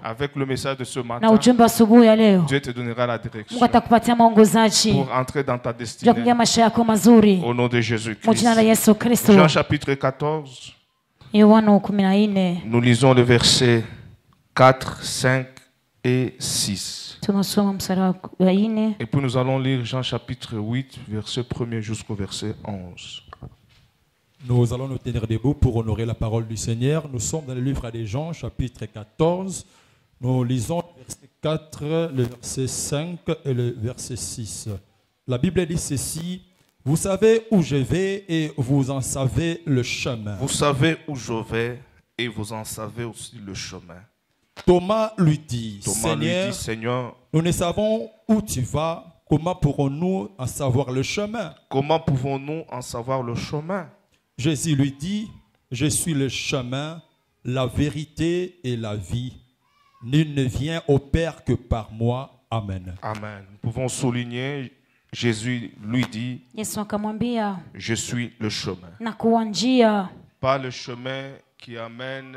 Avec le message de ce na matin, ujumbe asubuhi ya leo, Dieu te donnera la direction Mungu atakupatia mwongozaji pour entrer dans ta ya destinée kuingia maisha yako mazuri au nom de mu Jésus-Christ. jina la Yesu Kristo. Jean chapitre 14, Yohana 14 nous lisons le verset 4, 5 et 6. tunasoma mstari wa 4 Et puis nous allons lire Jean chapitre 8, verset 1er jusqu'au verset 11. Nous allons nous tenir debout pour honorer la parole du Seigneur. Nous sommes dans le livre de Jean, chapitre 14. Nous lisons le verset 4, le verset 5 et le verset 6. La Bible dit ceci: vous savez où je vais et vous en savez le chemin. Vous savez où je vais et vous en savez aussi le chemin. Thomas lui dit, Seigneur, nous ne savons où tu vas. Comment pourrons-nous en savoir le chemin? Comment pouvons-nous en savoir le chemin? Jésus lui dit, je suis le chemin, la vérité et la vie. Nul ne vient au Père que par moi. Amen. Amen. Nous pouvons souligner, Jésus lui dit, Yesu akamwambia, je suis le chemin. nakuwa njia, Pas le chemin qui amène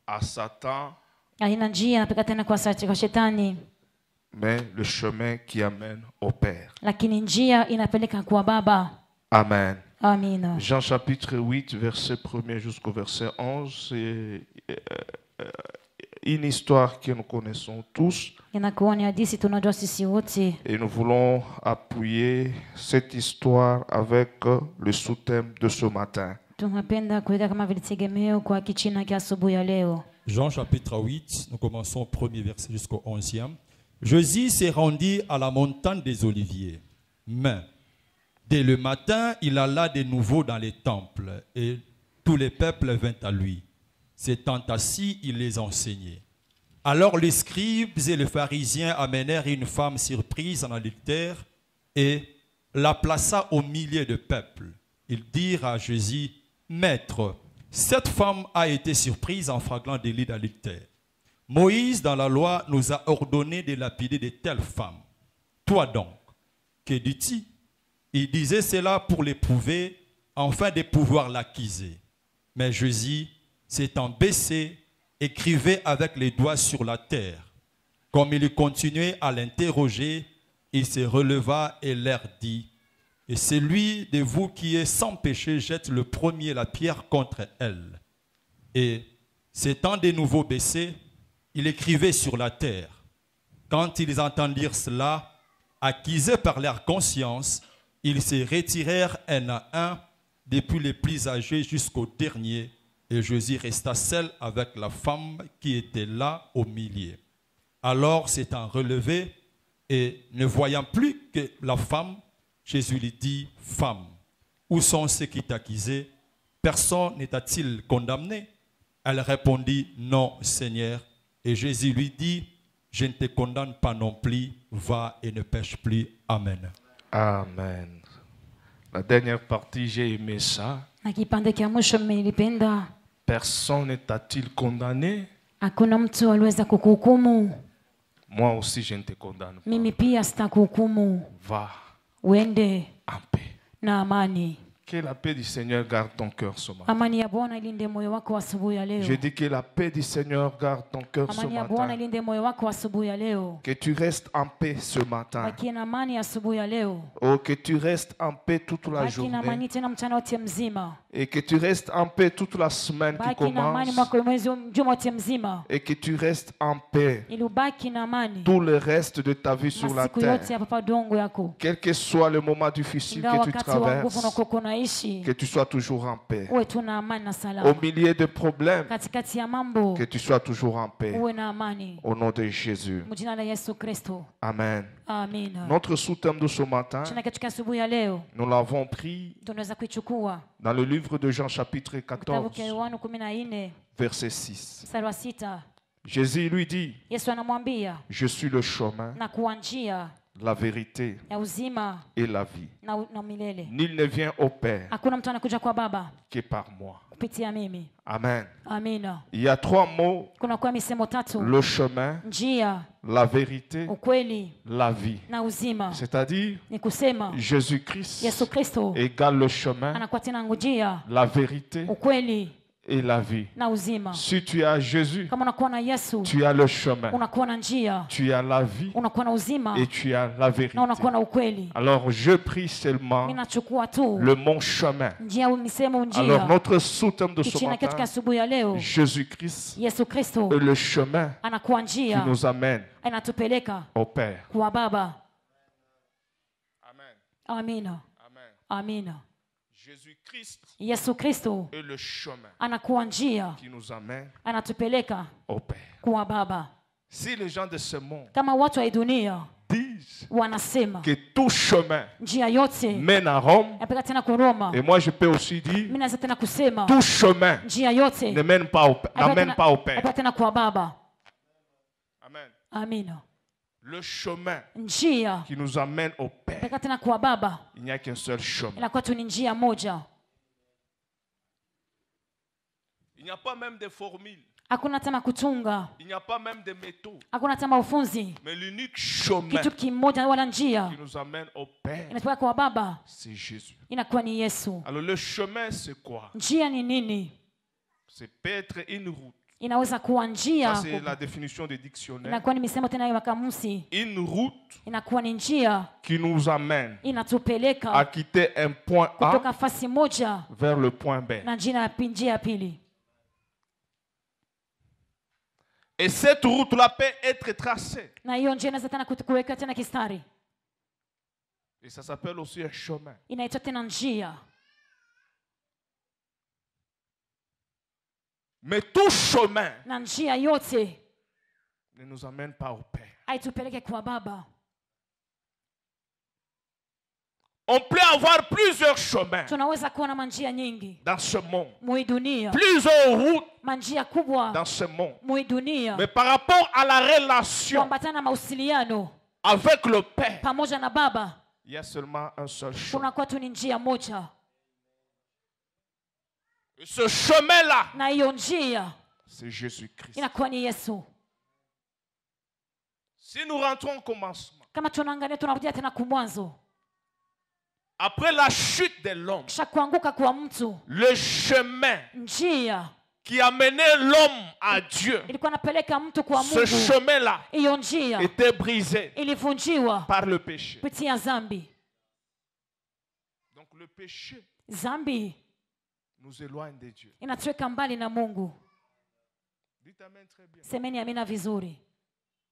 à Satan, haina njia napika tena kwa shetani, mais le chemin qui amène au Père. lakini njia inapeleka kwa Baba. Amen. Amina. Jean chapitre 8, verset 1er jusqu'au verset 11, c'est une histoire que nous connaissons tous. Inakuwa ni hadithi tunajua sisi wote, Et nous voulons appuyer cette histoire avec le sous-thème de ce matin. tunapenda kuweka kama vile tegemeo kwa kichina kia asubuhi ya leo. Jean chapitre 8, nous commençons au premier verset jusqu'au 11e. Jésus s'est rendu à la montagne des Oliviers. Mais, dès le matin, il alla de nouveau dans les temples et tous les peuples vinrent à lui. S'étant assis, il les enseignait. Alors les scribes et les pharisiens amenèrent une femme surprise en adultère et la plaça au milieu de peuple. Ils dirent à Jésus, Maître, cette femme a été surprise en flagrant délit d'adultère. Moïse, dans la loi, nous a ordonné de lapider de telles femmes. Toi donc, que dis-tu? Il disait cela pour l'éprouver, afin de pouvoir l'accuser. Mais Jésus, s'étant baissé, écrivait avec les doigts sur la terre. Comme il continuait à l'interroger, il se releva et leur dit, et celui de vous qui est sans péché jette le premier la pierre contre elle. Et s'étant de nouveau baissé, il écrivait sur la terre. Quand ils entendirent cela, accusés par leur conscience, ils se retirèrent un à un, depuis les plus âgés jusqu'au dernier, et Jésus resta seul avec la femme qui était là au milieu. Alors, s'étant relevé et ne voyant plus que la femme, Jésus lui dit, « Femme, où sont ceux qui t'accusaient? Personne ne t'a-t-il condamné ?» Elle répondit, « Non, Seigneur. » Et Jésus lui dit, « Je ne te condamne pas non plus, va et ne pêche plus. » Amen. Amen. La dernière partie, j'ai aimé ça. Na kipande kia mwisho mmelipenda. Personne ne t'a-t-il condamné? Hakuna mtu aliweza kukuhukumu. Moi aussi, je ne te condamne pas. Mimi pia sitakuhukumu. Va Uende en paix. na amani. Que la paix du Seigneur garde ton cœur ce matin. Amani ya Bwana ilinde moyo wako asubuhi ya leo. Je dis que la paix du Seigneur garde ton cœur ce Amani ya Bwana matin. ilinde moyo wako asubuhi ya leo. Que tu restes en paix ce matin. Baki na amani asubuhi ya leo. Oh, que tu restes en paix toute la Baki na journée. amani tena mchana wote mzima. Et que tu restes en paix toute la semaine qui Baki na amani commence. mwaka mwezi juma wote mzima. Et que tu restes en paix Ili ubaki na amani tout le reste de ta vie sur la masiku yote terre. ya papa dongo yako. Quel que soit le moment difficile Ingawa que tu wakati wa nguvu traverses, unakokuwa unaishi, que tu sois toujours en paix. uwe tu na amani na Au salama. milieu de problèmes, Katikati ya mambo, que tu sois toujours en paix. uwe na amani. Au nom de Jésus. Mjina la Yesu Kristo. Amen. Amina. Notre sous-thème de ce matin, Tuna katika asubuhi ya leo nous l'avons pris tunaweza kuichukua dans le livre de Jean chapitre kitabu 14, cha Yohana 14 verset 6. mstari wa 6. Jésus lui dit, Yesu anamwambia, je suis le chemin, na kuwa njia la vérité ya uzima et la vie. na milele. Nul ne vient au Père Hakuna mtu anakuja kwa Baba que par moi. kupitia mimi. Amen. Amina. Il y a trois mots, Kuna kwa misemo tatu: le chemin, njia, la vérité, ukweli la vie. na uzima. C'est-à-dire, Ni kusema Jésus-Christ Yesu Kristo égale le chemin, anakuwa tena njia, la vérité ukweli et la vie. na uzima. Si tu as Jésus, Kama unakuwa na Yesu, tu as le chemin, unakuwa na njia, tu as la vie unakuwa na uzima et tu as la vérité. na unakuwa na ukweli. Alors je prie seulement Mimi nachukua tu le mon chemin. njia, nisemo Alors njia. notre sous-thème de ce Kichina katika matin, asubuhi ya leo, Jésus-Christ Yesu Kristo est le chemin anakuwa qui njia, nous amène anatupeleka au Père. kwa Baba. Amen. Amina, Amen. amina. Jésus-Christ Yesu Kristo est le chemin anakuwa njia, qui nous amène anatupeleka au Père. kwa Baba. Si les gens de ce monde Kama watu wa hii dunia disent wanasema que tout chemin njia yote mène à Rome, yapeleka tena kwa Roma, et moi je peux aussi dire, mimi naweza tena kusema tout chemin njia yote ne mène pas n'amène pas au Père. yapeleka tena kwa Baba. Amen. Amina. Le chemin Njia qui nous amène au Père, yapeleka tena kwa Baba, il n'y a qu'un seul chemin. inakuwa tu ni njia moja. Il n'y a pas même de formules, Hakuna tena kutunga, il n'y a pas même de méthodes, hakuna tena ufunzi. mais l'unique chemin Kitu kimoja wala njia qui nous amène au Père, inatupeleka kwa Baba, c'est Jésus. inakuwa ni Yesu. Alors le chemin, c'est quoi? Njia ni nini? C'est peut-être une route. Inaweza kuwa njia, Ça, c'est la définition des dictionnaires. inakuwa ni misemo tena ya makamusi, Une route inakuwa ni njia qui nous amène à inatupeleka quitter un point A kutoka fasi moja vers le point B. na njia ya pili. Et cette route-là peut être tracée. Na hiyo njia inaweza tena kuweka tena kistari, Et ça s'appelle aussi un chemin. inaitwa tena njia. Mais tout chemin Na njia yote ne nous amène pas au Père. haitupeleke kwa Baba. On peut avoir plusieurs chemins Tunaweza kuwa na manjia nyingi dans ce monde. mwi dunia, Plusieurs routes manjia kubwa dans ce monde. mwi dunia, Mais par rapport à la relation kuambatana na mausiliano avec le Père, pamoja na Baba, il y a seulement un seul chemin. kunakuwa tu ni njia moja, Et ce chemin-là, na hiyo njia c'est Jésus-Christ. inakuwa ni Yesu. Si nous rentrons au commencement, Kama tunaangalia, tunarudia tena kumwanzo, après la chute de l'homme, kisha kuanguka kwa mtu, le chemin njia qui a mené l'homme à Dieu, ilikuwa napeleka mtu kwa ce Mungu, chemin-là hiyo njia était brisé ilivunjiwa par le péché. kupitia zambi. Donc le péché Zambi nous éloigne de Dieu. inatuweka mbali na Mungu. Dites amen très bien. Semeni amina vizuri.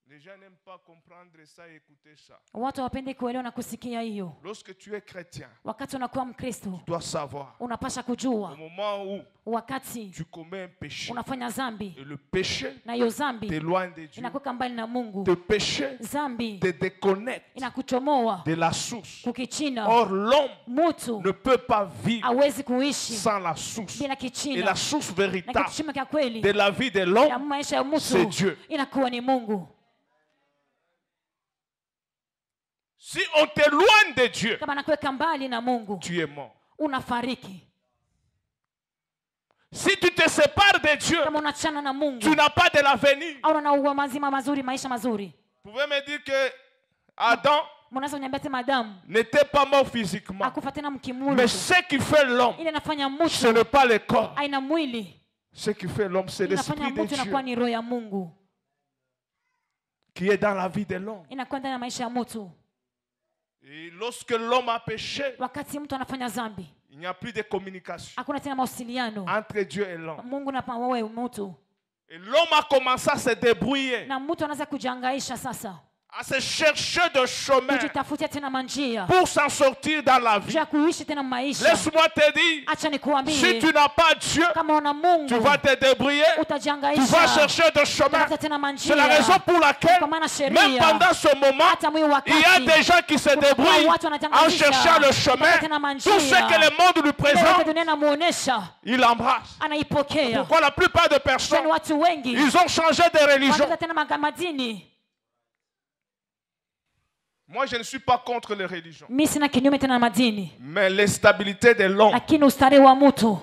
Les gens n'aiment pas comprendre ça et écouter ça. Watu hawapendi kuelewa na kusikia hiyo. Lorsque tu es chrétien, Wakati unakuwa Mkristo, tu dois savoir unapasha au kujua moment où wakati tu commets un péché unafanya zambi, et le péché na hiyo zambi t'éloigne de Dieu, inakuweka mbali na Mungu. le péché Zambi te déconnecte inakuchomoa de la source. kukichina. Or, l'homme Mutu ne peut pas vivre hawezi kuishi sans la source. bila Et kichina, la source na véritable kichima cha kweli de la vie de ya l'homme, maisha ya c'est mtu Dieu. inakuwa ni Mungu. Si on t'éloigne de Dieu, Kama nakuweka mbali na Mungu, tu es mort. unafariki. Si tu te sépares de Dieu, Kama unachana na Mungu, tu n'as pas de l'avenir. au na uwa mazima mazuri, maisha mazuri. Vous pouvez me dire que Adam Mnaweza kuniambia ati Adamu n'était pas mort physiquement. akufa tena mkimwili, Mais ce qui fait l'homme, ile nafanya ce mtu n'est pas le corps. aina mwili, Ce qui fait l'homme, c'est inafanya l'esprit de mtu Dieu inakuwa ni roho ya Mungu, qui est dans la vie de l'homme. inakuwa ndani ya maisha ya mtu. Et lorsque l'homme a péché, Wakati mtu anafanya zambi, il n'y a plus de communication hakuna tena mawasiliano entre Dieu et l'homme. Mungu na wewe mtu, Et l'homme a commencé à se débrouiller, na mtu anaanza kujangaisha sasa, à se chercher de chemin kujitafutia tena manjia pour s'en sortir dans la vie. ya kuishi tena maisha. Laisse-moi te dire, Acha si nikuambie, tu n'as pas Dieu, kama una Mungu tu vas te débrouiller, tu vas utajangaisha, chercher de chemin. utafuta tena C'est la raison manjia. pour laquelle, Kwa maana même sheria, pendant ce moment, hata mwi il y a wakati des gens qui se débrouillent watu en wanajangaisha, cherchant le chemin. tena manjia. Tout ce que le monde lui yote présente, dunia inamuonesha, il embrasse. anaipokea. Pourquoi la plupart des personnes, Kwani watu wengi ils ont changé de religion. wanaanza tena madini. Moi, je ne suis pas contre les religions. Mimi sina kinyume tena na madini, Mais l'instabilité de l'homme lakini ustare wa mtu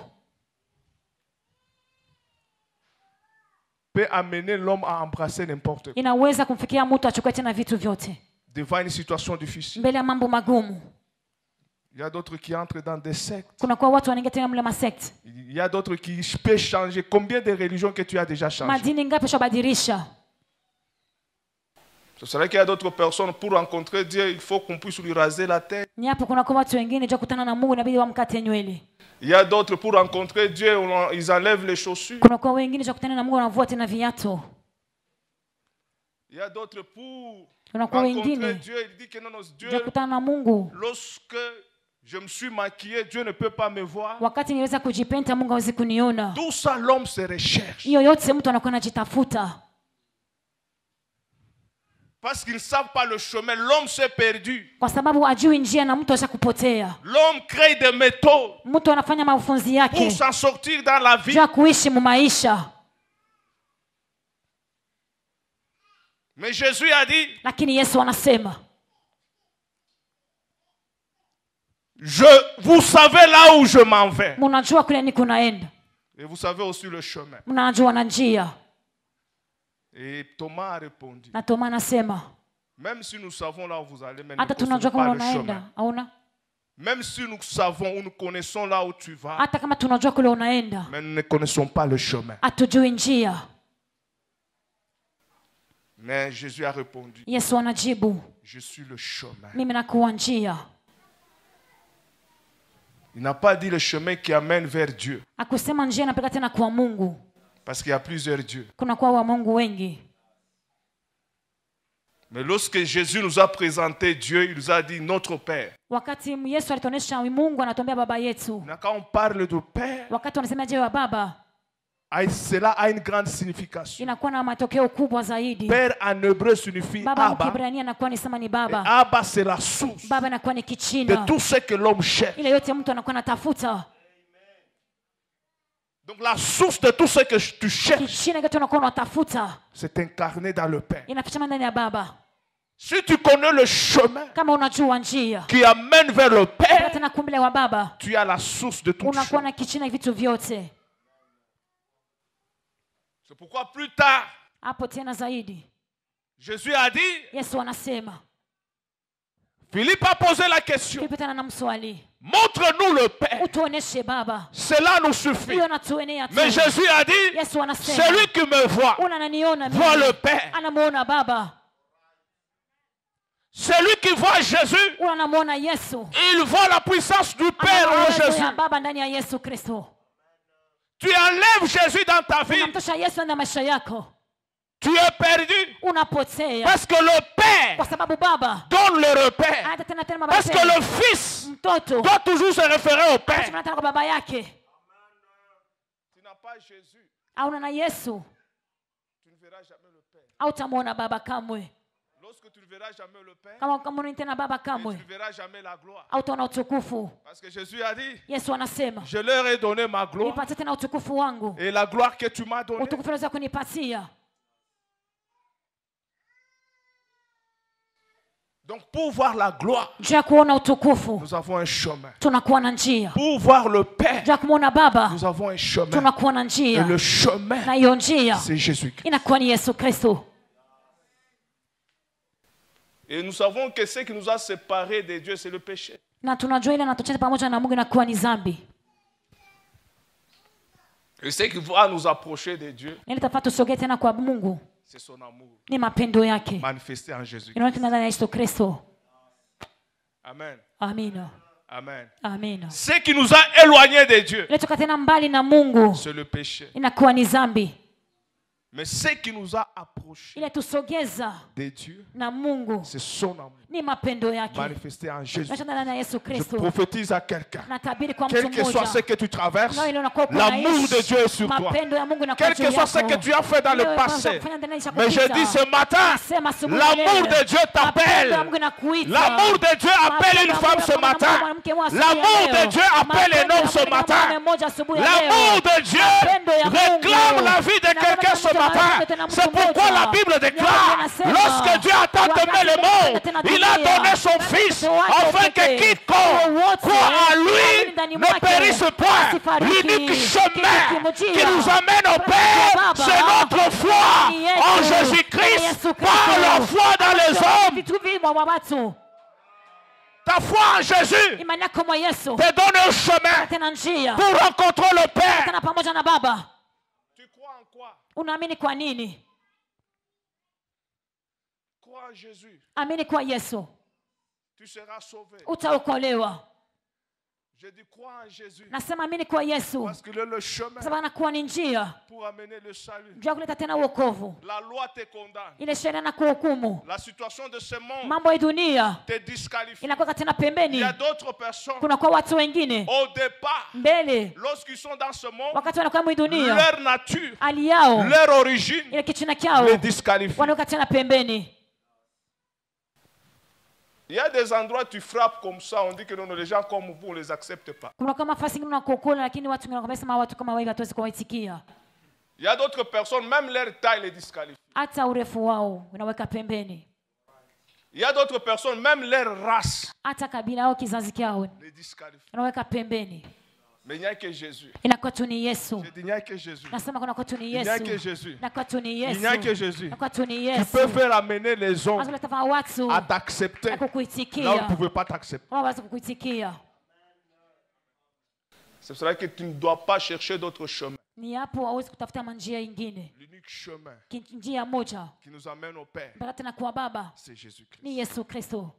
peut amener l'homme à embrasser n'importe quoi. inaweza kumfikia mtu achukue tena vitu vyote Devant une situation difficile, mbele ya mambo magumu. Il y a d'autres qui entrent dans des sectes. Kunakuwa watu wanaingia tena mle masekti. Il y a d'autres qui peuvent changer. Combien de religions que tu as déjà changé? Madini ngapi ushabadilisha? C'est vrai qu'il y a d'autres personnes, pour rencontrer Dieu, il faut qu'on puisse lui raser la tête. Ni hapo kunakuwa watu wengine je kukutana na Mungu inabidi wamkate nywele. Il y a d'autres, pour rencontrer Dieu, ils enlèvent les chaussures. Kunakuwa wengine je kukutana na Mungu wanavua tena viatu. Il y a d'autres, pour Kunakuwa rencontrer wengine Dieu, il dit que non, Dieu, je kukutana na Mungu. lorsque je me suis maquillé, Dieu ne peut pas me voir. Wakati niweza kujipenta Mungu hawezi kuniona. Tout ça, l'homme se recherche. Hiyo yote mtu anakuwa anajitafuta. Parce qu'ils ne savent pas le chemin, l'homme s'est perdu. Kwa sababu ajui njia na mtu ashakupotea. L'homme crée des méthodes Mtu anafanya mafunzi pour yake s'en sortir dans la vie. juu kuishi mu maisha. Mais Jésus a dit, Lakini Yesu anasema, vous savez là où je m'en vais. mnajua kule niko naenda. Et vous savez aussi le chemin. Mnajua na njia. Et Thomas a répondu, Na Toma anasema, même si nous savons là où vous allez, mais nous hata ne connaissons tunajua kama pas le unaenda, chemin. hauna? Même si nous savons ou nous connaissons là où tu vas, Hata kama tunajua kule unaenda, mais nous ne connaissons pas le chemin. hatujui njia. Mais Jésus a répondu, Yesu anajibu, je suis le chemin. mimi nakuwa njia. Il n'a pas dit le chemin qui amène vers Dieu, Akusema njia inapeleka tena kwa Mungu. parce qu'il y a plusieurs dieux. Kuna kwa wa Mungu wengi. Mais lorsque Jésus nous a présenté Dieu, il nous a dit notre Père. Wakati Yesu alituonesha Mungu anatuambia baba yetu. Mais quand on parle de Père, Wakati wanasema je wa baba, cela a une grande signification. inakuwa na matokeo kubwa zaidi. Père en hébreu signifie Baba Abba. mkibrania anakuwa ni sema ni Et baba. Abba, c'est la source Baba anakuwa ni de kichina. tout ce que l'homme cherche. Ile yote mtu anakuwa anatafuta. Donc la source de tout ce que tu cherches, Kichina kitu unakuwa unatafuta. c'est incarné dans le Père. Inafichama ndani ya baba. Si tu connais le chemin Kama unajua njia, qui amène vers le Père, tena kumbele wa baba, tu as la source de tout unakuwa chemin. na kichina vitu vyote. C'est pourquoi plus tard, Hapo tena zaidi, Jésus a dit, Yesu anasema, Philippe a posé la question, Filipo tena namswali, montre-nous le Père. utuoneshe baba. Cela nous suffit. Hiyo natuenea tu. Mais Jésus a dit, Yesu anasema, celui qui me voit, unananiona voit mimi. le Père. Anamuona baba. Celui qui voit Jésus, Unamuona Yesu. il voit la puissance du Père Anaona en uwezo Jésus. ya baba ndani ya Yesu Kristo. Tu enlèves Jésus dans ta vie, Unamtosha Yesu ndani ya maisha yako, tu es perdu. unapotea. Parce que le Père Kwa sababu baba donne le repère. hata tena tena Parce que baba le Fils mtoto doit toujours se référer au Père. tunataka kwa baba yake. Tu n'as pas Jésus, Hauna na Yesu, tu ne verras jamais le Père. hautamuona baba kamwe. Lorsque tu ne verras jamais le Père, Kama ukamwona tena baba tu kamwe, ne verras jamais la gloire. hautaona utukufu. Parce que Jésus a dit, Yesu anasema, je leur ai donné ma gloire nipatie tena utukufu wangu, et la gloire que tu m'as donnée. utukufu unaweza kunipatia. Donc pour voir la gloire, Juu ya kuona utukufu nous avons un chemin. tunakuwa na njia. Pour voir le Père, Juu ya kumwona baba nous avons un chemin. tunakuwa na Et njia, le chemin, na hiyo njia c'est Jésus-Christ. inakuwa ni Yesu Kristo. Et nous savons que ce qui nous a séparés de Dieu, c'est le péché. Na tunajua ile anatucheza pamoja na Mungu inakuwa ni dhambi. Et ce qui va nous approcher de Dieu, Na ile tafaa tusogee tena kwa Mungu c'est son amour ni mapendo yake manifesté en Jésus-Christ. inaonekana ndani ya Yesu Kristo. Amen. Amina, Amen. amina. Ce qui nous a éloignés de Dieu, Ile toka tena mbali na Mungu c'est le péché. inakuwa ni dhambi. Mais ce qui nous a approchés Ile tusogeza de Dieu, na Mungu c'est son amour ni mapendo yake manifesté en Jésus. inaonekana ndani ya Yesu Je Kristo. prophétise à quelqu'un, Natabiri kwa quel mtu que soit mmoja, ce que tu traverses, na ile unakuwa l'amour de Dieu est sur toi. mapendo ya Mungu inakuwa Quel juu que soit ce yako. que tu as fait dans le Ile passé. unafanya ndani ya Mais je kupita. dis ce matin, Nasema asubuhi l'amour leo, de Dieu mapendo ya t'appelle. Mungu inakuita. L'amour de Dieu appelle une femme ce matin. L'amour de Dieu appelle un homme ce matin. L'amour de Dieu réclame la vie de quelqu'un ce matin. C'est pourquoi la Bible déclare, lorsque Dieu a tant aimé le monde, il a donné son Fils, afin que quiconque croit en lui ne périsse point. L'unique chemin qui nous amène au Père, c'est notre foi en Jésus-Christ, par la foi dans les hommes. Ta foi en Jésus imani yako kwa Yesu te donne un chemin tena njia pour rencontrer le Père. tena pamoja na Baba. Tu crois en quoi? Unaamini kwa nini? Crois en Jésus. Amini kwa Yesu. Tu seras sauvé. Utaokolewa. Je dis crois en Jésus. Nasema amini kwa Yesu. Parce qu'il est le chemin Sababu anakuwa ni njia pour amener le salut. juu ya kuleta tena wokovu. La loi te condamne. Ile sheria na kuhukumu. La situation de ce monde Mambo ya dunia te disqualifie. inakuwa tena Il pembeni. y a d'autres personnes. Kuna kwa watu wengine Au départ, mbele lorsqu'ils sont dans ce monde, wakati wanakuwa mwi dunia leur nature, hali yao leur origine ile kichina kyao les disqualifie. wanaweka tena pembeni. Il y a des endroits où tu frappes comme ça, on dit que non, les gens comme vous, on ne les accepte pas. Kuna kama nafasi nyingine unakokola lakini watu wengine wanasema watu kama wewe hatuwezi kuwaitikia. Il y a d'autres personnes, même leur taille les disqualifie. Hata urefu wao unaweka pembeni. Il y a d'autres personnes, même leur race Hata kabila yao kizazi kyao les disqualifie. unaweka pembeni. Mais il n'y a que Jésus. Inakuwa tu ni Yesu. Je dis, il n'y a que Jésus. Nasema kuna kwa tu ni Il n'y a que Yesu. Jésus. Inakuwa tu ni Il Yesu. n'y a que Jésus. Inakuwa tu ni Tu Yesu. peux faire amener les hommes Azuleta fa watu à t'accepter là où kukuitikia. ils ne pouvaient pas t'accepter. Waweza kukuitikia. C'est pour cela que tu ne dois pas chercher d'autres chemins. Ni hapo hauwezi kutafuta manjia ingine. L'unique chemin Njia moja qui nous amène au Père, mpaka tena kwa Baba c'est Jésus-Christ. ni Yesu Kristo.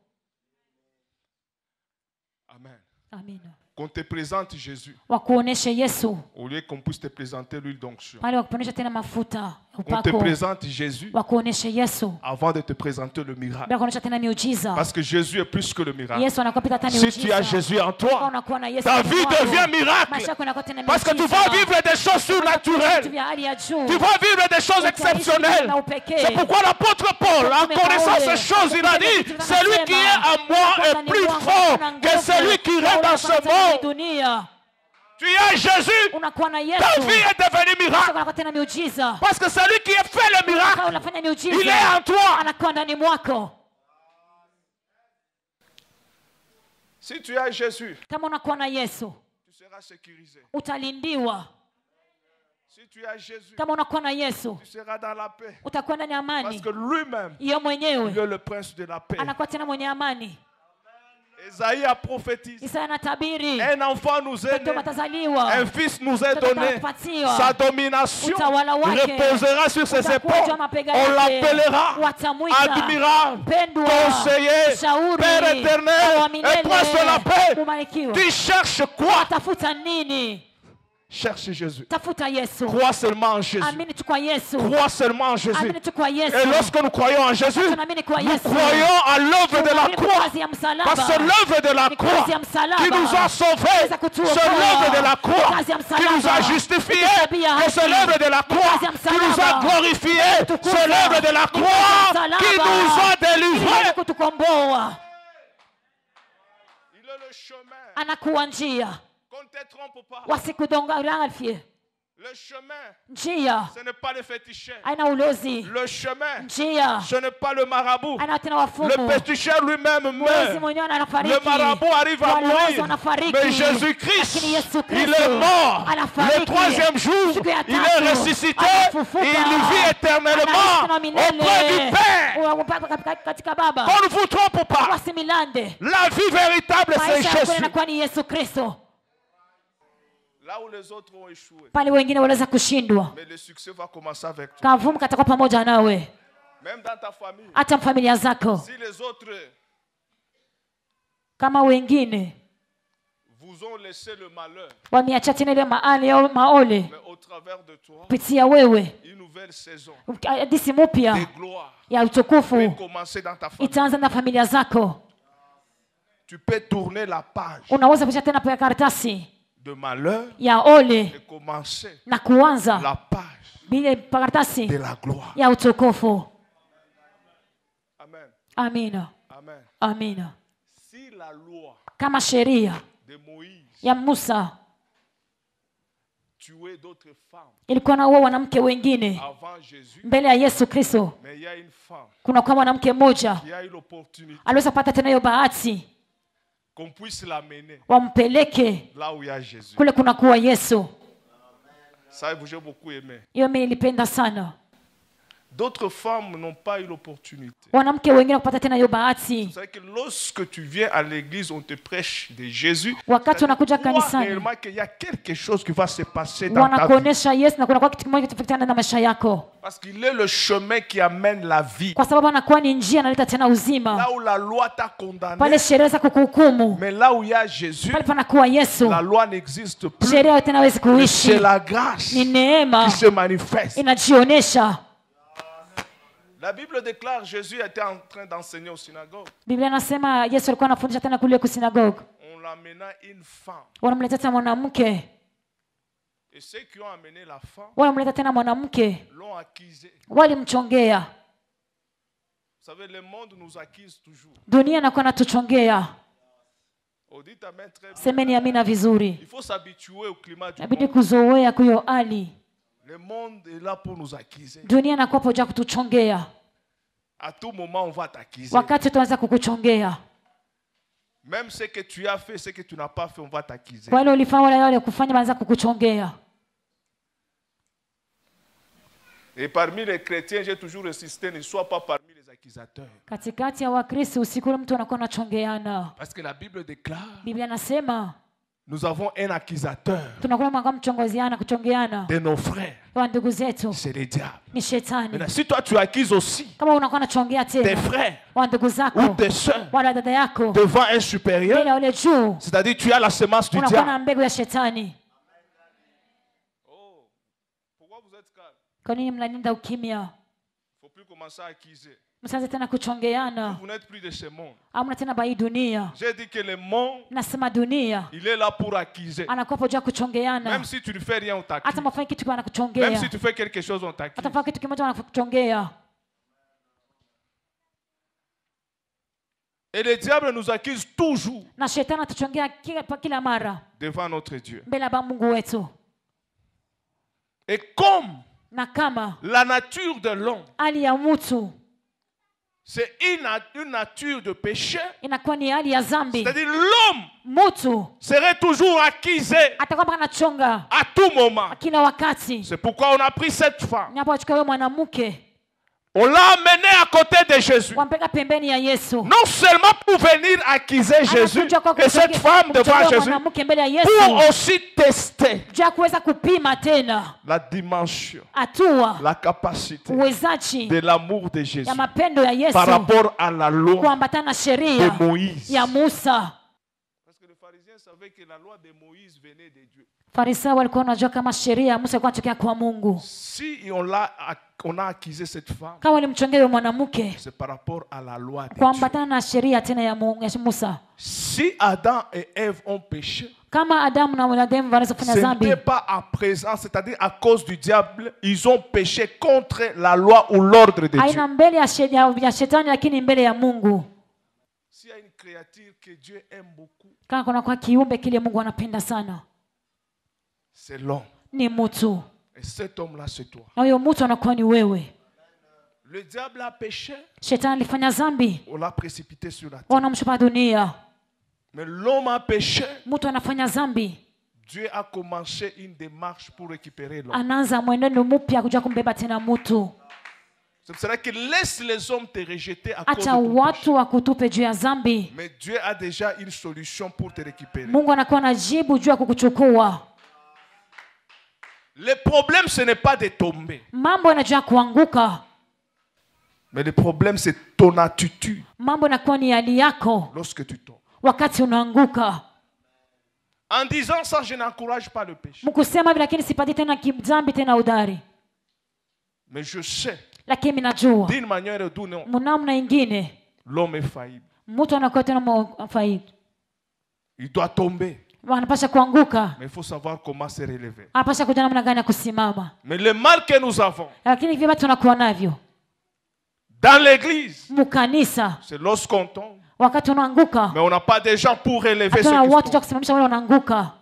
Amen. Amina. Qu'on te présente Jésus Wakuoneshe Yesu au lieu qu'on puisse te présenter l'huile d'onction. pale wakuonesha tena mafuta ya Qu'on te upako. présente Jésus Wakuoneshe Yesu avant de te présenter le miracle. bila kuonesha tena miujiza. Parce que Jésus est plus que le miracle. Yesu anakuwa pita hata Si miujiza. tu as Jésus en Kama toi, unakuwa na Yesu ta ndani vie mwako, devient miracle. maisha yako yanakuwa tena Parce que tu miujiza. vas vivre des choses Vitu surnaturelles. vya hali ya juu. Tu vas vivre des choses exceptionnelles. C'est pourquoi l'apôtre Paul, en connaissant ces choses, il a dit, celui qui est en moi est plus fort que celui qui règne dans ce monde. Tu as Jésus, Unakuwa na ta Yesu. vie est devenue miracle. Unakuwa tena miujiza. Parce que celui qui a fait le miracle, Kama unafanya miujiza, il est en toi. anakuwa ndani mwako. Si tu as Jésus, Kama unakuwa na Yesu, tu seras sécurisé. utalindiwa. Si tu as Jésus, Kama unakuwa na Yesu, tu seras dans la paix. utakuwa ndani ya Parce amani. que lui-même, Yeye il mwenyewe est le prince de la paix. anakuwa tena mwenye amani. Isaïe a prophétisé. Isaya anatabiri Un enfant nous est mtoto né. atazaliwa, Un fils nous est mtoto donné. atapatiwa, Sa domination utawala wake reposera sur ses utakuwa épaules. juu ya mabega On yake. l'appellera Watamwita admirable, mpendwa, conseiller, mshauri, Père Baba wa éternel milele, et prince de la paix. Ubarikiwe. Tu cherches quoi? Tafuta nini? Cherche Jésus. Tafuta Yesu. Crois seulement en Jésus. Amini tu kwa Yesu. Crois seulement en Jésus. Amini tu kwa Yesu. Et lorsque nous croyons en Jésus, Tunaamini kwa nous Yesu. croyons à l'œuvre de la Tunaamini kwa croix. kazi ya msalaba. Parce que l'œuvre de la Ni croix kazi ya msalaba. qui nous a sauvés, Inaweza kutuokoa. c'est l'œuvre de la Ni croix kazi ya qui msalaba. nous a justifiés, Ni tabia et c'est haki. l'œuvre de la Ni croix kazi ya qui nous a msalaba. glorifiés, Kutukuza. c'est l'œuvre de la Ni kazi ya croix msalaba. qui nous a Ili délivrés. kutukomboa. Il est le chemin. Anakuwa njia. Qu'on ne te trompe pas. Wasikudanganye. Le chemin, Njia ce n'est pas le féticheur. aina ulozi. Le chemin, Njia ce n'est pas le marabout. aina tena Le wafumu. féticheur lui-même Mlozi meurt. mwenyewe anafariki. Le marabout arrive à Walozi mourir. wanafariki. Mais Jésus-Christ, Lakini Yesu il Kristo est mort. anafariki. Le troisième jour, Siku ya il tatu, est ressuscité. anafufuka. Et il vit éternellement Anaishi na milele. auprès du Père. Katika Baba. On ne vous trompe pas. Wasimilande. La vie véritable, c'est Maisha yako Jésus. yanakuwa ni Yesu Kristo. Là où les autres ont échoué. Pale wengine waliweza kushindwa. Mais le succès va commencer avec toi. Kavumu katakuwa pamoja nawe. Même dans ta famille. Hata familia zako. Si les autres Kama wengine vous ont laissé le malheur, wameacha tena ile maole mais au travers de toi, kupitia wewe, une nouvelle saison hadithi mpya de gloire ya utukufu peut commencer dans ta famille. itaanza na familia zako. Tu peux tourner la page Unaweza kupisha tena kwa karatasi de malheur ya ole et commencer na kuanza la page bila karatasi de la gloire. ya utukufu. Amen. Amina, Amen. amina. Si la loi Kama sheria de Moïse ya Musa tuait d'autres femmes ilikuwa na wanamke wengine avant Jésus, mbele ya Yesu Kristo, mais il y a une femme kuna kwa mwanamke mmoja qui a eu l'opportunité aliweza kupata tena hiyo bahati qu'on puisse l'amener wampeleke là où il y a Jésus. kule kuna kuwa Yesu. Ça, j'ai beaucoup aimé. Hiyo mimi nilipenda sana. D'autres femmes n'ont pas eu l'opportunité. Wanamke wengine kupata tena hiyo bahati. Vous savez que lorsque tu viens à l'église, on te prêche de Jésus. Wakati unakuja kanisani, réellement qu'il y a quelque chose qui va se passer dans ta vie. wanakuonesha Yesu na kuna kwa kitu kimoja kitafanya na maisha yako. Parce qu'il est le chemin qui amène la vie. Kwa sababu anakuwa ni njia analeta tena uzima. Là où la loi t'a condamné. Pale sheria za kukuhukumu. Mais là où il y a Jésus, pale panakuwa Yesu, la loi n'existe plus. Sheria tena haiwezi kuishi. C'est la grâce ni neema qui se manifeste. Inajionesha. La Bible déclare Jésus était en train d'enseigner aux synagogues. Biblia inasema Yesu alikuwa anafundisha tena kule kwa synagogue. On l'amena une femme. Wanamleta tena mwanamke. Et ceux qui ont amené la femme, wanamleta tena mwanamke, l'ont accusé. walimchongea. Vous savez, le monde nous accuse toujours. Dunia inakuwa inatuchongea. Semeni amina vizuri. Il faut s'habituer au climat du inabidi monde. kuzoea kuyo hali. Le monde est là pour nous accuser. Dunia inakuwa poja kutuchongea. À tout moment, on va t'accuser. Wakati tuanza kukuchongea. Même ce que tu as fait, ce que tu n'as pas fait, on va t'accuser. Wale ulifanya wale wale kufanya wanaanza kukuchongea. Et parmi les chrétiens, j'ai toujours insisté, ne sois pas parmi les accusateurs. Katikati ya Wakristo usikule mtu anakuwa anachongeana. Parce que la Bible déclare, Biblia inasema nous avons un accusateur tunakula mwanga mchongoziana kuchongeana. de nos frères. Wa ndugu zetu C'est le diable. ni shetani. Maintenant, si toi tu accuses aussi Kama unakuwa unachongea tes tena frères wa ndugu ou zako tes soeurs wala dada yako devant un supérieur, bila ule juu, c'est-à-dire tu as la semence du unakuwa na diable. mbegu ya shetani. Oh, pourquoi vous êtes calme? Kwa nini mnalinda ukimya? Il ne faut plus commencer à accuser. Msianze tena kuchongeana. Vous n'êtes plus de ce monde. Amna tena bai dunia. J'ai dit que le monde, Nasema dunia il est là pour accuser. anakuwa poja kuchongeana. Même si tu ne fais rien, on t'accuse. Hata mafanya kitu Même anakuchongea. si tu fais quelque chose, on t'accuse. Hata fanya kitu kimoja anakuchongea. Et le diable nous accuse toujours Na shetani atachongea kila mara devant notre Dieu. mbele ya Mungu wetu. Et comme Na kama la nature de l'homme, hali ya mtu c'est une nature de péché, inakuwa ni hali ya dhambi, c'est-à-dire l'homme mtu serait toujours accusé atakuwa anachonga à tout moment. kila wakati. C'est pourquoi on a pris cette femme. Napo achukua wewe mwanamke, On l'a amenée à côté de Jésus. wampeka pembeni ya Yesu. Non seulement pour venir accuser Jésus Anakuja kwa et cette femme devant Jésus, mwanamke mbele ya Yesu. pour aussi tester Jua kuweza kupima tena la dimension, hatua la capacité uwezaji de l'amour de Jésus ya mapendo ya Yesu par rapport à la loi kuambatana na de sheria Moïse. ya Musa. Parce que les pharisiens savaient que la loi de Moïse venait de Dieu. Farisayo walikuwa wanajua kama sheria ya Musa ilikuwa inatokea kwa Mungu. Si on a accusé cette femme, Kama walimchongea yule mwanamke c'est par rapport à la loi de Dieu. kuambatana na sheria tena ya Mungu ya Musa. Si Adam et Ève ont péché, Kama Adamu na Adamu wanaweza kufanya ce dhambi, n'était pas à présent, c'est-à-dire à cause du diable, ils ont péché contre la loi ou l'ordre de Dieu. haina mbele ya shetani, lakini mbele ya Mungu. S'il y a une créature que Dieu aime beaucoup, Kama kuna kwa kiumbe kile Mungu anapenda sana, c'est l'homme. ni mtu. Et cet homme-là, c'est toi. Na huyo mtu anakuwa ni wewe. Le diable a péché, Shetani alifanya dhambi, on l'a précipité sur la terre. wanamshupa dunia. Mais l'homme a péché, Mtu anafanya dhambi, Dieu a commencé une démarche pour récupérer l'homme. anaanza mwenendo mpya kuja kumbeba tena mtu. C'est pour cela qu'il laisse les hommes te rejeter à cause de Acha ton péché. watu wakutupe juu ya dhambi. Mais Dieu a déjà une solution pour te récupérer. Mungu anakuwa na jibu juu ya kukuchukua. Le problème, ce n'est pas de tomber. Mambo yanajua kuanguka. Mais le problème, c'est ton attitude Mambo yanakuwa ni hali yako lorsque tu tombes. wakati unaanguka. En disant ça, je n'encourage pas le péché. Mkusema hivi lakini sipati tena dhambi tena udari. Mais je sais, Lakini najua d'une manière ou d'une autre, mnamna ingine l'homme est faillible. mtu anakuwa tena faidi. Il doit tomber. Anapasha kuanguka. Mais il faut savoir comment se relever. Anapasha kujua namna gani ya kusimama. Mais le mal que nous avons Lakini hivi watu tunakuwa navyo dans l'église, mkanisa, c'est lorsqu'on tombe. wakati unaanguka Mais on n'a pas de gens pour relever ceux hatuna qui watu wa tombent. kusimamisha wale wanaanguka.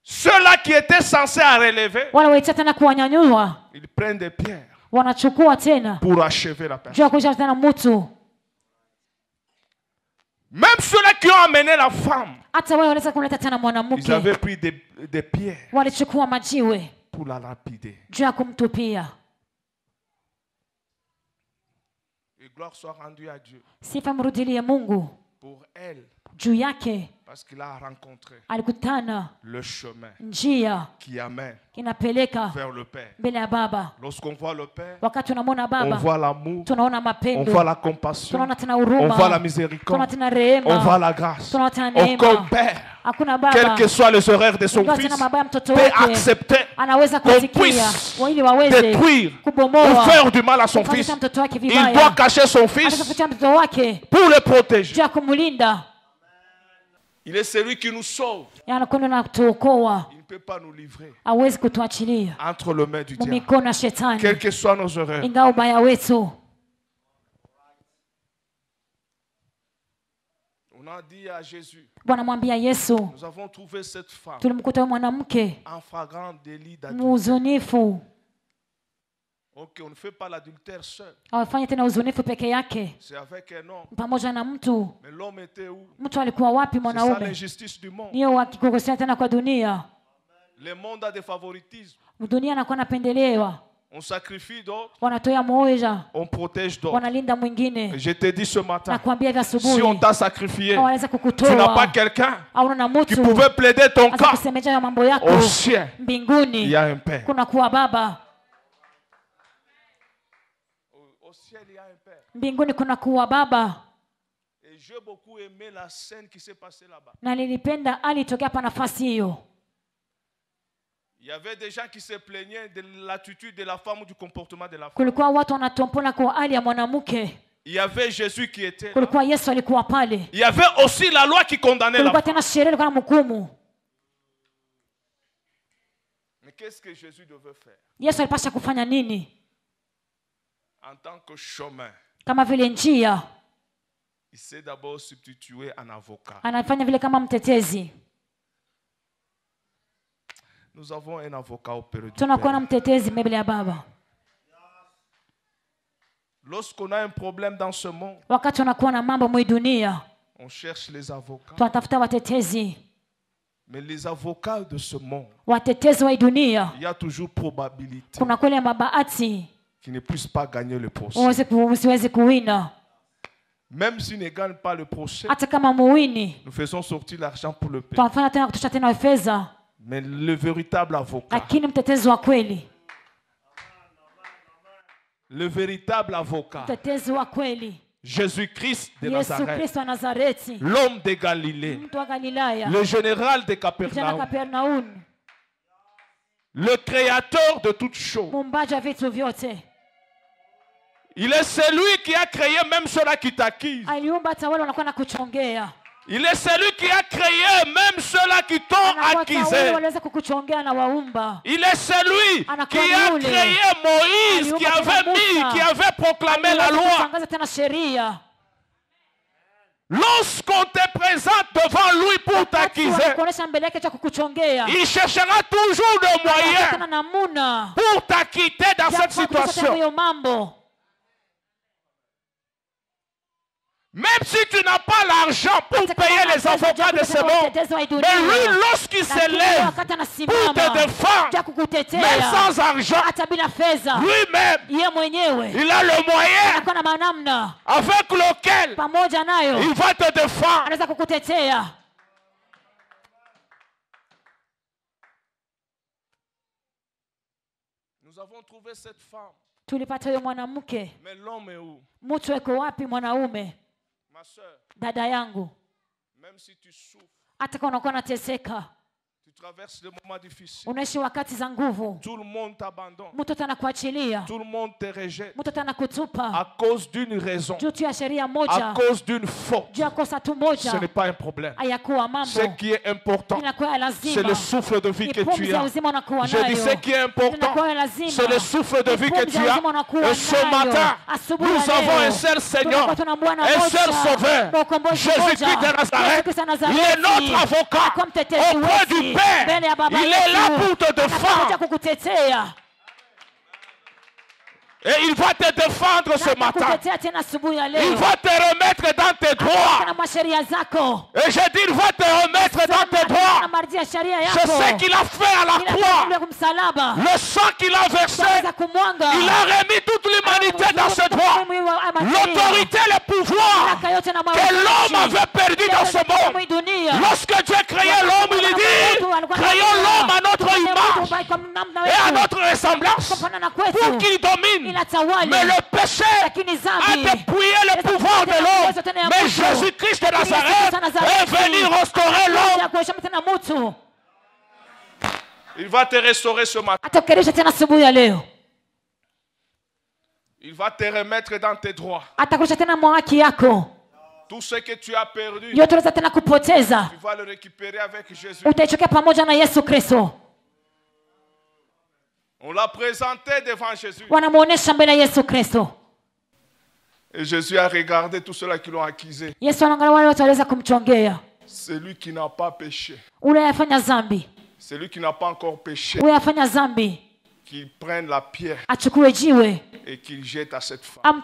Ceux-là qui étaient censés à relever, Wale waita tena kuwanyanyua, ils prennent des pierres wanachukua tena pour achever la personne. juu ya kuisha tena mtu. Même ceux-là qui ont amené la femme, Hata wale wanaweza kumleta tena ils mwanamke, avaient pris des pierres walichukua majiwe pour la lapider. juu ya kumtupia. Et gloire soit rendue à Dieu Sifa mrudilie Mungu pour elle, juu yake, parce qu'il a rencontré alikutana le chemin njia qui amène inapeleka vers le Père. mbele ya Baba. Lorsqu'on voit le Père, Wakati tunamwona on Baba, voit l'amour, tunaona on mapendo, voit la compassion, tunaona tena on voit la huruma, miséricorde, tunaona tena on rehema, voit la grâce. tunaona tena neema. Aucun Père, Hakuna quels baba que soient les erreurs de son ingawa fils, tena mabaya mtoto peut wake accepter anaweza qu'on kusikia puisse ili waweze détruire ou kubomoa faire du mal à son kufanyisha fils. mtoto wake Il vibaya. doit cacher son Anaweza fils kuficha mtoto wake pour le protéger. juu ya kumlinda. Il est celui qui nous sauve. Anakwenda na kutuokoa, Il ne peut pas nous livrer hawezi kutuachilia entre les mains du diable. mumikono ya shetani, Quelles que soient nos erreurs, ingawa ubaya wetu. on a dit à Jésus, Bwana mwambia Yesu, nous avons trouvé cette femme tulimkuta huyu mwanamke en flagrant délit d'adultère. muuzunifu. Ok, on ne fait pas l'adultère seul. Hawafanye tena uzunifu peke yake, C'est avec un homme. pamoja na mtu. Mais l'homme était où? Mtu alikuwa wapi? C'est ça Mwanaume. l'injustice du monde. Niyo wakikosea tena kwa dunia. Le monde a des favoritismes. Dunia anakuwa anapendelewa, On sacrifie d'autres, wanatoa mmoja, on protège d'autres. wanalinda mwingine. Je te dis ce matin, Nakwambia hivi si on asubuhi, t'a sacrifié, hawaweza tu n'as kukutoa pas quelqu'un au na qui mtu pouvait plaider ton asa cas. kusemea ya mambo yako. Au ciel, il Mbinguni y a un Père. kuna kuwa baba, Au ciel, il y a un Père. mbinguni kuna kuwa baba. Et j'ai beaucoup aimé la scène qui s'est passée là-bas. Na nilipenda alitokea hapa nafasi hiyo. Il y avait des gens qui se plaignaient de l'attitude de la femme ou du comportement de la femme. Kulikuwa watu wanatompona kwa hali ya mwanamke. Il y avait Jésus qui était là. Kulikuwa Yesu alikuwa pale. Il y avait aussi la loi qui condamnait la Kulikuwa femme. tena sheria ilikuwa na mhukumu. Mais qu'est-ce que Jésus devait faire Yesu alipasha kufanya nini? en tant que chemin? Kama vile njia, Il s'est d'abord substitué en avocat. anafanya vile kama mtetezi. Nous avons un avocat auprès du Tunakuwa na Père. mtetezi mbele ya Baba. Lorsqu'on a un problème dans ce monde, Wakati unakuwa na mambo mwi dunia, on cherche les avocats. tunatafuta watetezi. Mais les avocats de ce monde, Watetezi wa hii dunia, il y a toujours probabilité kuna kweli mabahati qu'ils ne puissent pas gagner le procès. usiwezi kuwina. Même s'ils ne gagnent pas le procès, Hata kama muwini, nous faisons sortir l'argent pour le payer. tunafanya tena kutosha tena fedha, Mais le véritable avocat, lakini mtetezi wa kweli, le véritable avocat, mtetezi wa kweli, Jésus-Christ de Yesu Nazareth, Kristo wa Nazareti, l'homme de Galilée, mtu wa Galilaya, le général de kijana Capernaum, Kapernaum, le créateur de toutes choses. muumbaji wa vitu vyote. Il est celui qui a créé même ceux-là qui t'accusent. Aliumba hata wale wanakuwa na kuchongea. Il est celui qui a créé même ceux-là qui t'ont accusé. Waliweza kukuchongea na waumba. Il est celui qui a créé Moïse, qui avait proclamé la loi. Kutangaza tena sheria. Lorsqu'on te présente devant lui pour t'accuser, Kuonesha mbele yake cha kukuchongea. il cherchera toujours le Tena moyen namuna. pour t'acquitter dans cette situation. Hiyo mambo. Même si tu n'as pas l'argent pour payer les avocats de ce monde, mais lui, lorsqu'il se lève pour te défendre, même sans argent, lui-même, il a le moyen avec lequel il va te défendre. Nous avons trouvé cette femme. Tulipata huyo mwanamke. Mais l'homme est où? Mtu eko wapi mwanaume? Ma soeur, dada yangu, même si tu souffres, hata kama unakuwa unateseka, tu traverses des moments difficiles, unaishi wakati za nguvu, tout le monde t'abandonne, mtu atanakuachilia, tout le monde te rejette mtu atanakutupa à cause d'une raison, juu tu ya sheria à moja, cause d'une faute. juu ya kosa tu moja. Ce n'est pas un problème. Hayakuwa mambo, Ce qui est important, inakuwa lazima, c'est le souffle de vie que tu pumzi ya as. uzima unakuwa Je dis ce nayo, qui est important, inakuwa lazima, c'est le souffle de vie que pumzi tu ya as. uzima unakuwa Et ce nayo. matin, Asubuhi nous ya avons leo, un seul Seigneur, tunakuwa tuna Bwana un moja, seul Sauveur, mkombozi Jésus-Christ moja, de Nazareth. Yesu Kristo wa Il est Nazareti, notre avocat anakuwa mtetezi auprès wetu, du Père. mbele ya Baba Il est là yetu, pour te anakuja défendre. kukutetea. Et il va te défendre ce matin. Il va te remettre dans tes droits. Et je dis, il va te remettre dans tes droits. C'est ce qu'il a fait à la croix. Le sang qu'il a versé, il a remis toute l'humanité dans ses droits. L'autorité, le pouvoir que l'homme avait perdu dans ce monde. Lorsque Dieu créait l'homme, il dit, créons l'homme à notre image et à notre ressemblance pour qu'il domine. Mais le péché a dépouillé le pouvoir de l'homme. Mais Jésus-Christ de Nazareth est venu restaurer l'homme. Il va te restaurer ce matin. Il va te remettre dans tes droits. Tout ce que tu as perdu, tu vas le récupérer avec Jésus. On l'a présenté devant Jésus. Et Jésus a regardé tous ceux-là qui l'ont accusé. Celui qui n'a pas péché. Celui qui n'a pas encore péché. Qu'il prenne la pierre et qu'il jette à cette femme.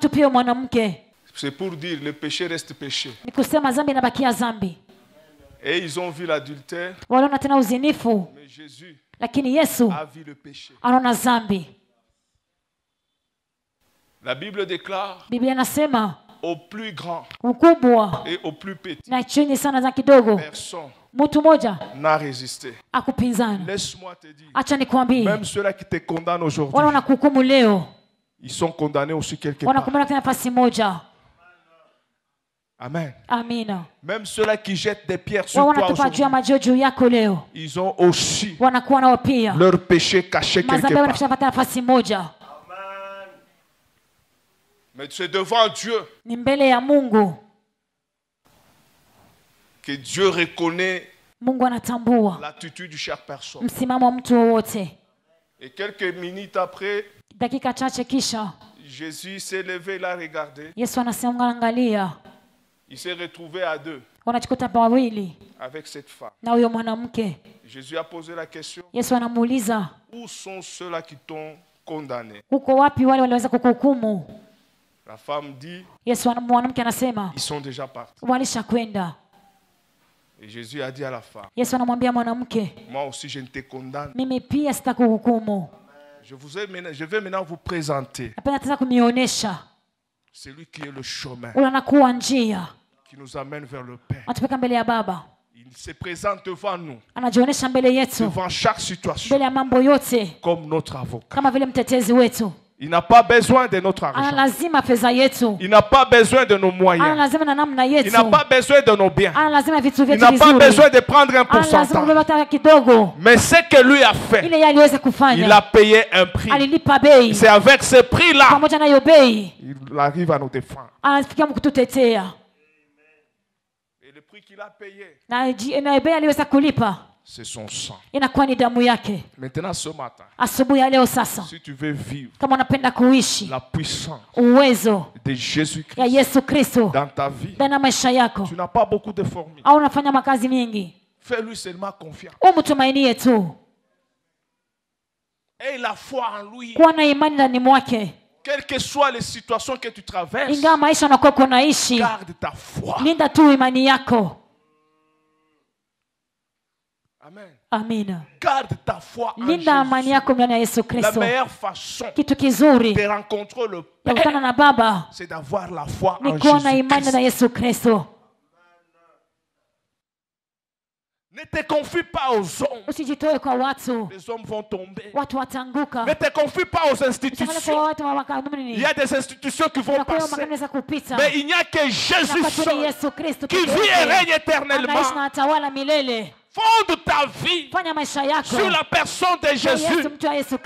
C'est pour dire le péché reste péché. Et ils ont vu l'adultère. Mais Jésus a vu le péché. La Bible déclare au plus grand et au plus petit, personne n'a résisté. Laisse-moi te dire, même ceux-là qui te condamnent aujourd'hui, ils sont condamnés aussi quelque part. Amen. Amina. Même ceux-là qui jettent des pierres sur toi aujourd'hui, ils ont aussi leur péché caché quelque part. Amen. Mais c'est devant Dieu que Dieu reconnaît l'attitude de chaque personne. Et quelques minutes après, Jésus s'est levé, il a regardé. Il s'est retrouvé à deux avec cette femme. Jésus a posé la question, où sont ceux-là qui t'ont condamné? La femme dit, ils sont déjà partis. Et Jésus a dit à la femme, moi aussi je ne te condamne. Je vais maintenant vous présenter celui qui est le chemin, qui nous amène vers le Père. Il se présente devant nous, devant chaque situation, comme notre avocat. Il n'a pas besoin de notre argent. Il n'a pas besoin de nos moyens. Il n'a pas besoin de nos biens. Il n'a pas besoin de prendre un pourcentage. Mais ce que lui a fait, il a payé un prix. C'est avec ce prix-là il arrive à nous défendre. Et le prix qu'il a payé, c'est son sang. Maintenant ce matin, si tu veux vivre la puissance de Jésus-Christ dans ta vie, tu n'as pas beaucoup de formules. Fais-lui seulement confiance. Et la foi en lui. Quelles que soient les situations que tu traverses, garde ta foi. Amen. Amina. Garde ta foi en Jésus. La meilleure façon de rencontrer le Père, c'est d'avoir la foi en Jésus-Christ. Ne te confie pas aux hommes. Les hommes vont tomber. Ne te confie pas aux institutions. Il y a des institutions qui vont passer. Mais il n'y a que Jésus seul qui vit et règne éternellement. Fonde ta vie sur la personne de Jésus.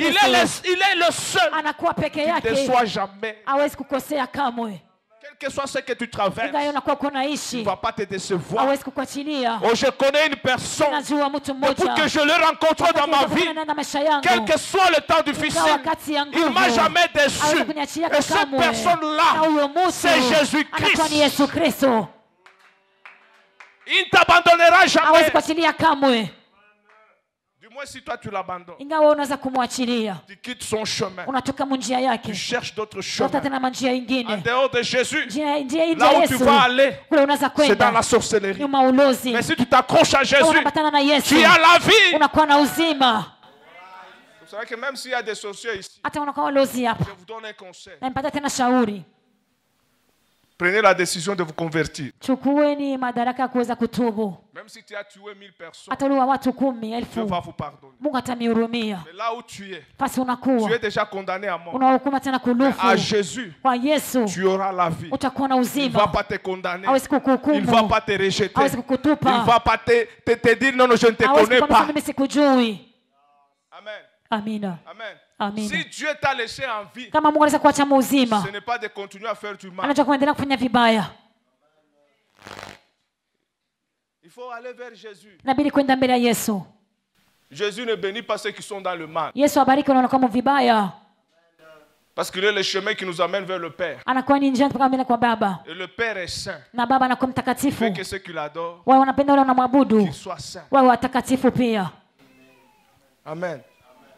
Il est le seul qui ne déçoit jamais. Quel que soit ce que tu traverses, il ne va pas te décevoir. Oh, je connais une personne, depuis que je le rencontre dans ma vie, quel que soit le temps difficile, il ne m'a jamais déçu. Et cette personne-là, c'est Jésus-Christ. Il ne t'abandonnera jamais. Du moins si toi tu l'abandonnes. Ingawa unaweza kumwachilia. Tu quittes son chemin. Unatoka njia yake. Tu cherches d'autres chemins. Tafuta tena njia nyingine. En dehors de Jésus. Là où tu vas aller. C'est dans la sorcellerie. Mais si tu t'accroches à Jésus, tu as la vie. Unakuwa na uzima. Vous savez que même s'il y a des sorciers ici, hata unakuwa lozi hapa. Je vous donne un conseil. Nampata tena shauri. Prenez la décision de vous convertir. Chukueni madaraka kuweza kutubu. Même si tu as tué 1000 personnes, hata uliwa watu 10,000. Dieu va vous pardonner. Mungu atamhurumia. Mais là où tu es, pasi unakuwa, tu es déjà condamné à mort. Unahukumiwa tena kulufu. À Jésus, kwa Yesu, tu auras la vie. Utakuwa na uzima. Il ne va pas te condamner. Hawezi kukuhukumu. Il ne va pas te rejeter. Hawezi kukutupa. Il ne va pas te dire non, je ne te connais pas. Mimi sikujui. Amen. Amina. Amen. Amina. Si Dieu t'a laissé en vie, kama Mungu anaweza kuacha uzima, ce n'est pas de continuer à faire du mal. Anataka kuendelea kufanya vibaya. Il faut aller vers Jésus. Inabidi kwenda mbele ya Yesu. Jésus ne bénit pas ceux qui sont dans le mal. Yesu abariki wanaokuwa vibaya. Parce qu'il est le chemin qui nous amène vers le Père. Anakuwa ni njia mpaka mbele kwa Baba. Et le Père est saint. Na Baba anakuwa mtakatifu. Il veut que ceux qui l'adorent, wao wanapenda wale wanamwabudu, qu'ils soient saints. wao watakatifu pia. Amen.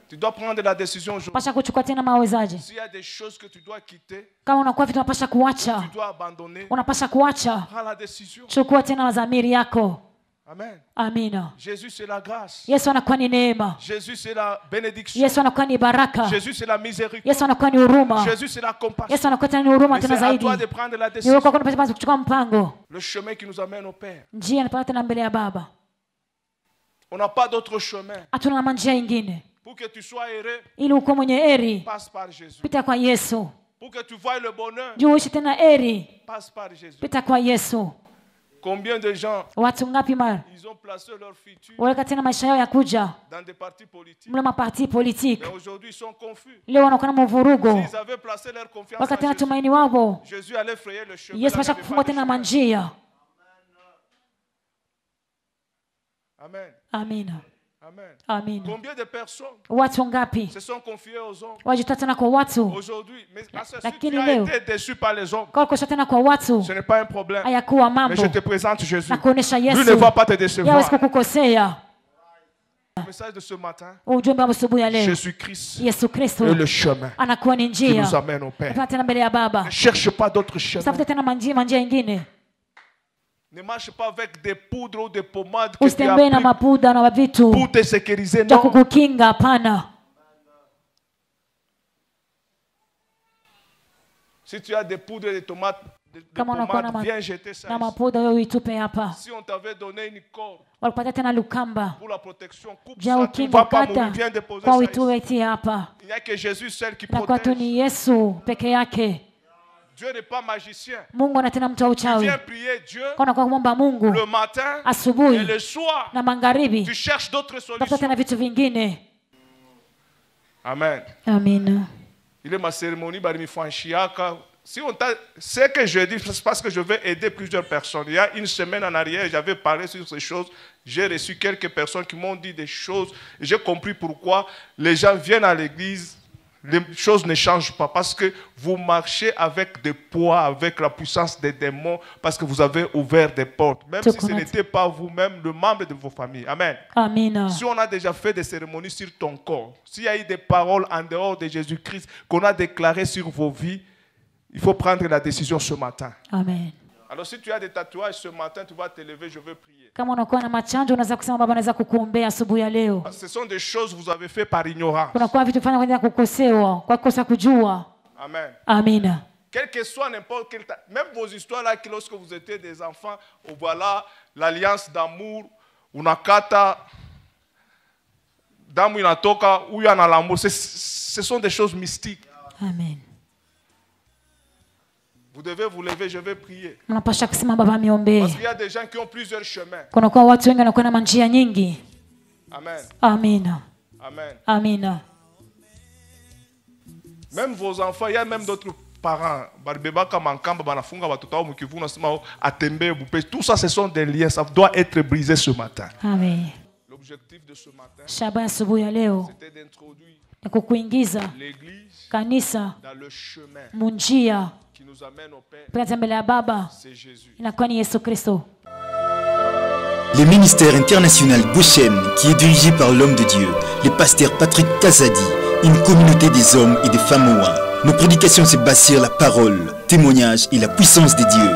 Tu dois prendre la décision aujourd'hui. Pasha kuchukua tena mawezaje. S'il y a des choses que tu dois quitter, kama unakuwa vitu unapasha kuacha, tu dois abandonner, unapasha kuacha. Prends la décision. Chukua tena dhamiri yako. Amen. Amina. Jésus c'est la grâce. Yesu anakuwa ni neema. Jésus c'est la bénédiction. Yesu anakuwa ni baraka. Jésus c'est la miséricorde. Yesu anakuwa ni huruma. Jésus c'est la compassion. Yesu anakuwa tena ni huruma tena zaidi. C'est à toi de prendre la décision. Ni wewe unapaswa kuchukua mpango. Le chemin qui nous amène au Père. Njia inapata tena mbele ya Baba. On n'a pas d'autre chemin. Hatuna njia nyingine. Pour que tu sois heureux, ili uko mwenye heri, passe par Jésus. Pita kwa Yesu. Pour que tu voies le bonheur, uishi tena heri, passe par Jésus. Pita kwa Yesu. Combien de gens watu ngapi mara ils ont placé leur futur waweka tena maisha yao ya kuja dans des partis politiques. Mle maparti politique. Mais aujourd'hui ils sont confus. Leo wanakuwa na mvurugo. S'ils avaient placé leur confiance wakati en na tumaini wao, Jésus allait frayer le chemin. Yesu pasha kufungua tena manjia. Amen. Amina. Amen. Amen. Combien de personnes watu ngapi se sont confiés aux hommes wajitoa tena kwa watu aujourd'hui? Mais si lakini tu as leo été déçu par les hommes, kwa kusha tena kwa watu, ce n'est pas un problème. hayakuwa mambo. Mais je te présente Jésus. Nakuonesha Yesu. Lui ne va pas te décevoir. Hawezi kukukosea. Le message de ce matin, ujumbe wa asubuhi ya leo, Jésus-Christ Yesu Kristo est le chemin anakuwa ni qui njia nous amène au Père. tena mbele ya Baba. Ne cherche pas d'autres chemins. Tafuta tena njia nyingine. Ne marche pas avec des poudres ou des pommades que tu as Usitembee na mapuda na vitu pour te sécuriser. ja Non. kukukinga, hapana. Si tu as des poudres et des tomates, des Kama pommades, viens jeter ça na ici. mapuda wewe uitupe hapa. Si on t'avait donné une corde Walipata tena lukamba pour la protection, coupe ja ça, tu ne ukinga vas pas kata mourir, viens déposer kwa ça ici. uituweti hapa. Il n'y a que Jésus seul qui Na kwa tu protège. ni Yesu peke yake. Dieu n'est pas magicien. Mungu ana tena mtu wa uchawi. Viens prier Dieu Kwa kumwomba Mungu le matin asubuhi et le soir. na magharibi. Tu cherches d'autres Tafuta solutions. tena vitu vingine. Amen. Amina. Il est ma cérémonie, si on t'a, ce que je dis, c'est parce que je vais aider plusieurs personnes. Il y a une semaine en arrière, j'avais parlé sur ces choses. J'ai reçu quelques personnes qui m'ont dit des choses. J'ai compris pourquoi les gens viennent à l'église. Les choses ne changent pas parce que vous marchez avec des poids, avec la puissance des démons, parce que vous avez ouvert des portes. Même si ce n'était pas vous-même, le membre de vos familles. Amen. Amina. Si on a déjà fait des cérémonies sur ton corps, s'il y a eu des paroles en dehors de Jésus-Christ qu'on a déclarées sur vos vies, il faut prendre la décision ce matin. Amen. Alors si tu as des tatouages ce matin, tu vas te lever, je veux prier. Kama unakuwa na machanjo unaweza kusema Baba naweza kukuombea asubuhi ya leo. Ce sont des choses que vous avez fait par ignorance. Kunakuwa vitu fanya kwenda kukosewa, kwa kosa kujua. Amen. Amina. Quel que soit n'importe quel... Même vos histoires là, lorsque vous étiez des enfants, voilà l'alliance d'amour, unakata, damu inatoka, ou yana l'amour. Ce sont des choses mystiques. Amen. Vous devez vous lever, je vais prier. Mnapasha kusema Baba miombee. Parce qu'il y a des gens qui ont plusieurs chemins. Kunakuwa watu wengi wanakuwa na njia nyingi. Amen. Amina. Amen. Amina. Même vos enfants, il y a même d'autres parents. Tout ça, ce sont des liens. Ça doit être brisé ce matin. Amen. L'objectif de ce matin, Shaba asubuhi ya leo c'était d'introduire ni kukuingiza l'église kanisa dans le chemin munjia qui nous amène au Père. pekee mbele ya Baba. C'est Jésus. Inakuwa ni Yesu Kristo. Le ministère international Goshen, qui est dirigé par l'homme de Dieu, le pasteur Patrick Kazadi, une communauté des hommes et des femmes Oa. Nos prédications se basent sur la parole, témoignage et la puissance de Dieu.